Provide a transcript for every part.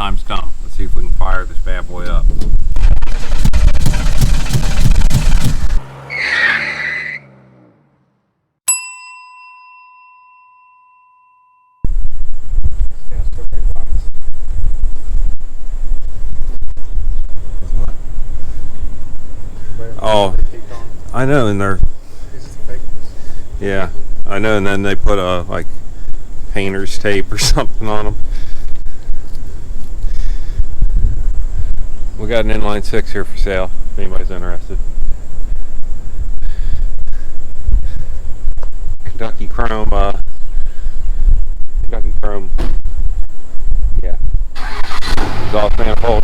time's come. Let's see if we can fire this bad boy up. Oh, I know, and they're, yeah, I know, and then they put a like painter's tape or something on them. We got an inline 6 here for sale if anybody's interested. Kentucky Chrome, yeah, exhaust manifold.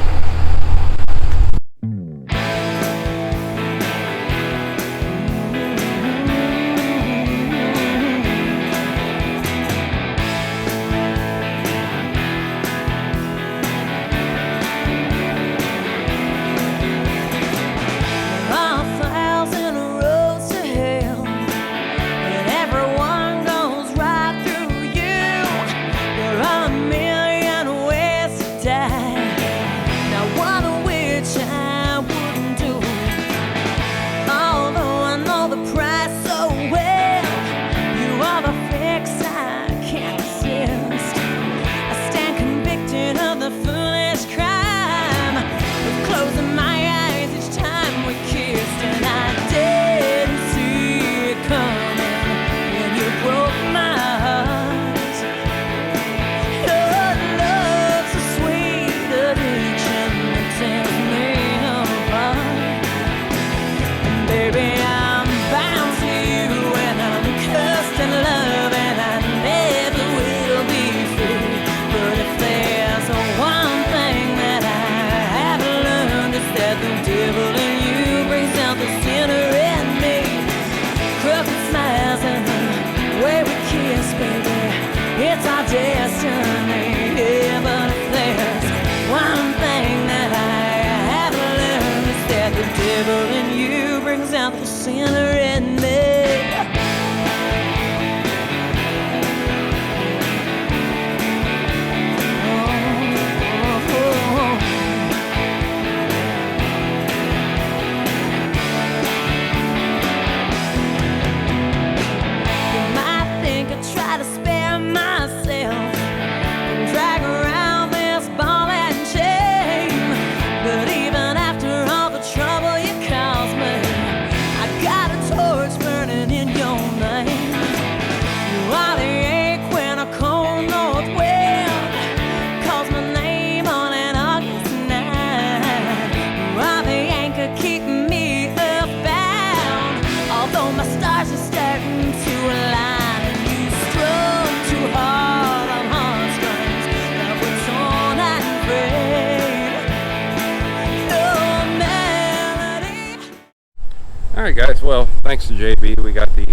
Alright guys, well, thanks to JB, we got the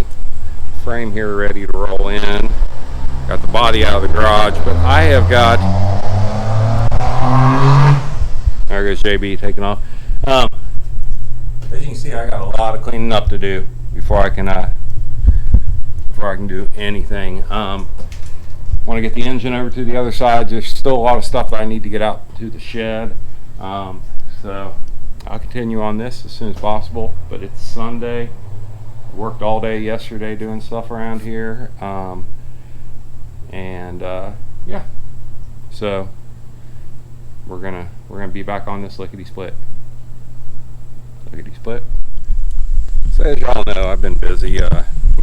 frame here ready to roll in. Got the body out of the garage, but I have got, there goes JB taking off. As you can see, I got a lot of cleaning up to do before I can do anything. Want to get the engine over to the other side. There's still a lot of stuff that I need to get out to the shed. So I'll continue on this as soon as possible, but it's Sunday. Worked all day yesterday doing stuff around here. Yeah, so we're gonna be back on this lickety split. So as y'all know, I've been busy. You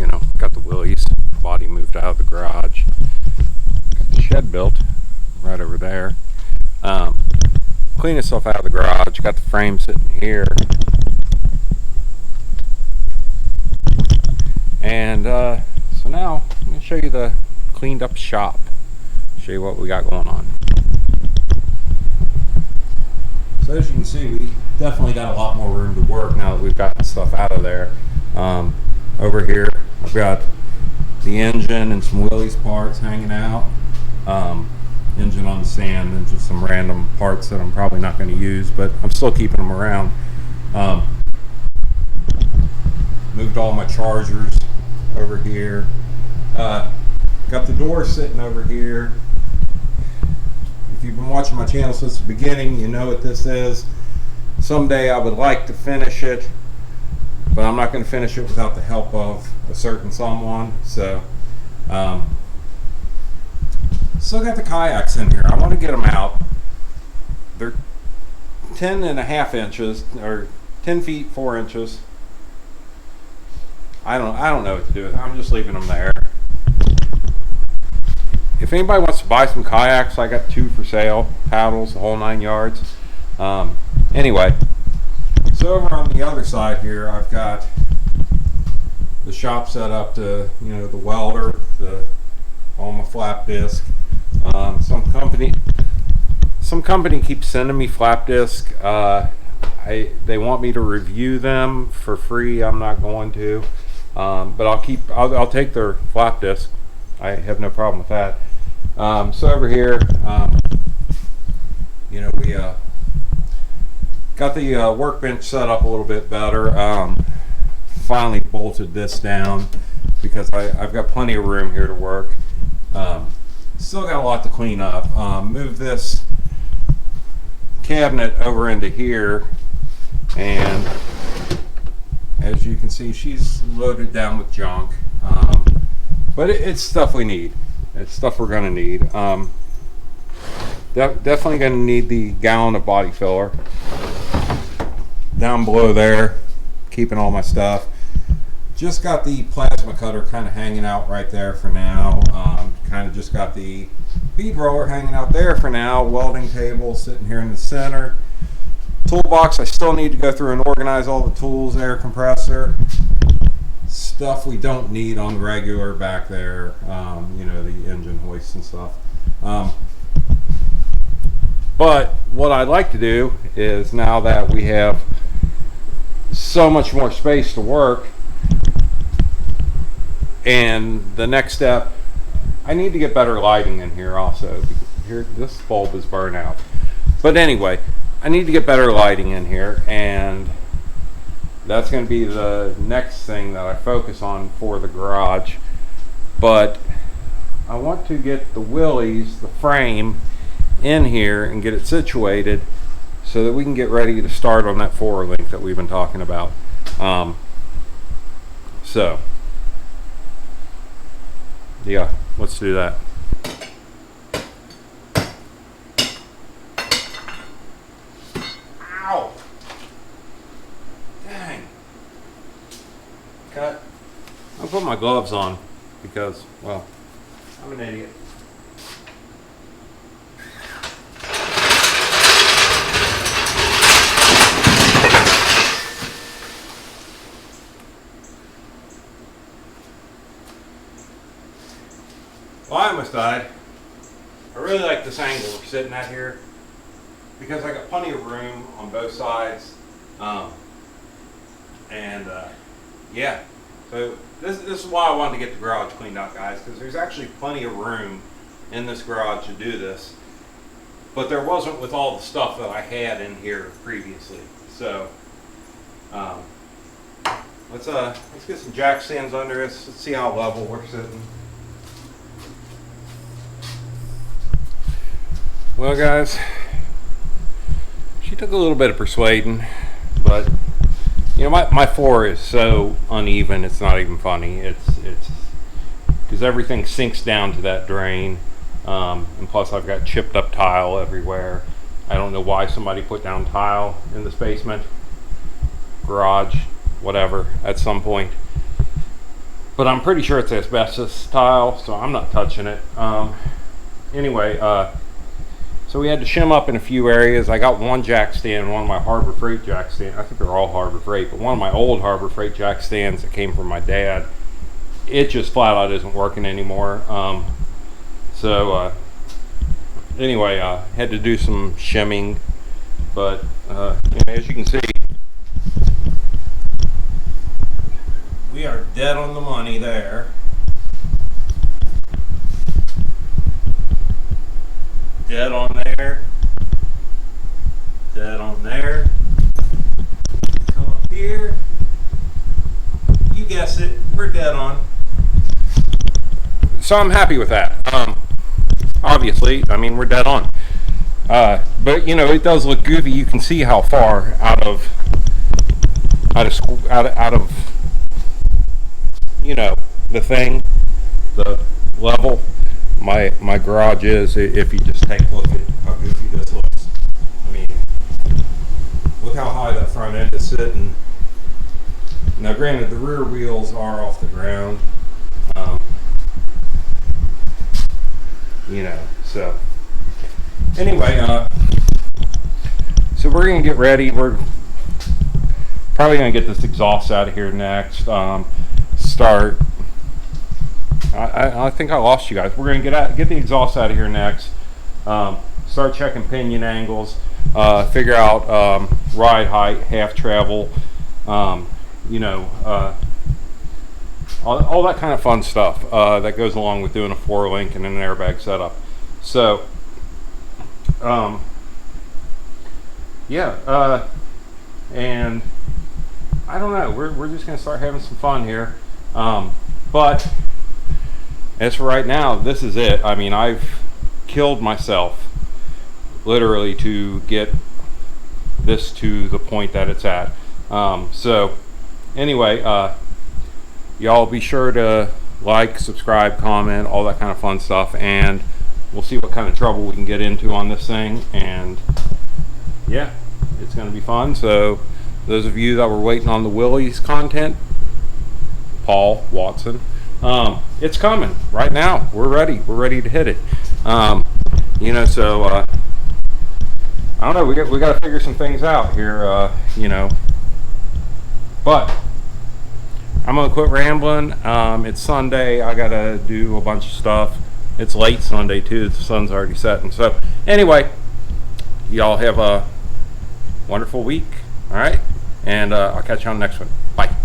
know, got the Willys body moved out of the garage, got the shed built right over there. Cleaning stuff out of the garage. Got the frame sitting here, and so now I'm going to show you the cleaned up shop. Show you what we got going on. So as you can see, we definitely got a lot more room to work now that we've gotten stuff out of there. Over here, I've got the engine and some Willys parts hanging out. Engine on the stand and just some random parts that I'm probably not going to use, but I'm still keeping them around. Moved all my chargers over here. Got the door sitting over here. If you've been watching watching my channel since the beginning, you know what this is. Someday I would like to finish it, but I'm not going to finish it without the help of a certain someone. So, still got the kayaks in here. I want to get them out. They're 10.5 inches, or 10 feet 4 inches. I don't know what to do with it. I'm just leaving them there. If anybody wants to buy some kayaks, I got 2 for sale, paddles, the whole 9 yards. Anyway, so over on the other side here, I've got the shop set up to, the welder, all my flap disc. Some company keeps sending me flap disc. They want me to review them for free. I'm not going to, but I'll take their flap disc. I have no problem with that. So over here, we got the workbench set up a little bit better. Finally bolted this down because I've got plenty of room here to work. Still got a lot to clean up. Move this cabinet over into here, and as you can see, she's loaded down with junk. But it's stuff we need. It's stuff we're going to need. Definitely going to need the gallon of body filler. Down below there, keeping all my stuff. Just got the plasma cutter kind of hanging out right there for now. Kind of just got the bead roller hanging out there for now. Welding table sitting here in the center. Toolbox, I still need to go through and organize all the tools, air compressor. Stuff we don't need on the regular back there, the engine hoists and stuff. But what I'd like to do is, now that we have so much more space to work, and the next step, I need to get better lighting in here also. Here, this bulb is burnt out. But anyway, I need to get better lighting in here, and that's going to be the next thing that I focus on for the garage. But I want to get the Willys, the frame, in here and get it situated so that we can get ready to start on that 4-link that we've been talking about. So yeah, let's do that. Ow! Dang. Cut. I'll put my gloves on because, well, I'm an idiot. Well, I almost died. I really like this angle we're sitting at here because I got plenty of room on both sides. Yeah, so this is why I wanted to get the garage cleaned out, guys, because there's actually plenty of room in this garage to do this, but there wasn't with all the stuff that I had in here previously. So let's get some jack stands under us. Let's see how level we're sitting. Well, guys, she took a little bit of persuading, but my floor is so uneven, it's not even funny. It's because everything sinks down to that drain, and plus I've got chipped up tile everywhere. I don't know why somebody put down tile in this basement, garage, whatever, at some point. But I'm pretty sure it's asbestos tile, so I'm not touching it. Anyway, so we had to shim up in a few areas. I got one jack stand, one of my Harbor Freight jack stands. I think they're all Harbor Freight, but one of my old Harbor Freight jack stands that came from my dad, it just flat out isn't working anymore. Anyway, had to do some shimming, but as you can see, we are dead on the money there. Dead on there. Dead on there. Come up here. You guess it. We're dead on. So I'm happy with that. Obviously, I mean, we're dead on. But you know, it does look goofy. You can see how far out of you know, the thing, the level my garage is. If you just take a look at how goofy this looks. I mean, look how high that front end is sitting. Now granted, the rear wheels are off the ground, you know, so anyway, so we're gonna get ready. We're probably gonna get this exhaust out of here next. Start. I think I lost you guys. We're gonna get the exhaust out of here next. Start checking pinion angles. Figure out ride height, half travel. You know, all that kind of fun stuff that goes along with doing a 4-link and an airbag setup. So, yeah, and I don't know. We're just gonna start having some fun here. But as for right now, this is it. I mean, I've killed myself literally to get this to the point that it's at. So anyway, y'all be sure to like, subscribe, comment, all that kind of fun stuff, and we'll see what kind of trouble we can get into on this thing. And yeah, it's going to be fun. So those of you that were waiting on the Willys content, Paul Watson, it's coming right now. We're ready to hit it. You know, so I don't know, we got to figure some things out here, you know, but I'm gonna quit rambling. It's Sunday. I gotta do a bunch of stuff. It's late Sunday too. The sun's already setting. So anyway, y'all have a wonderful week. All right, and I'll catch you on the next one. Bye.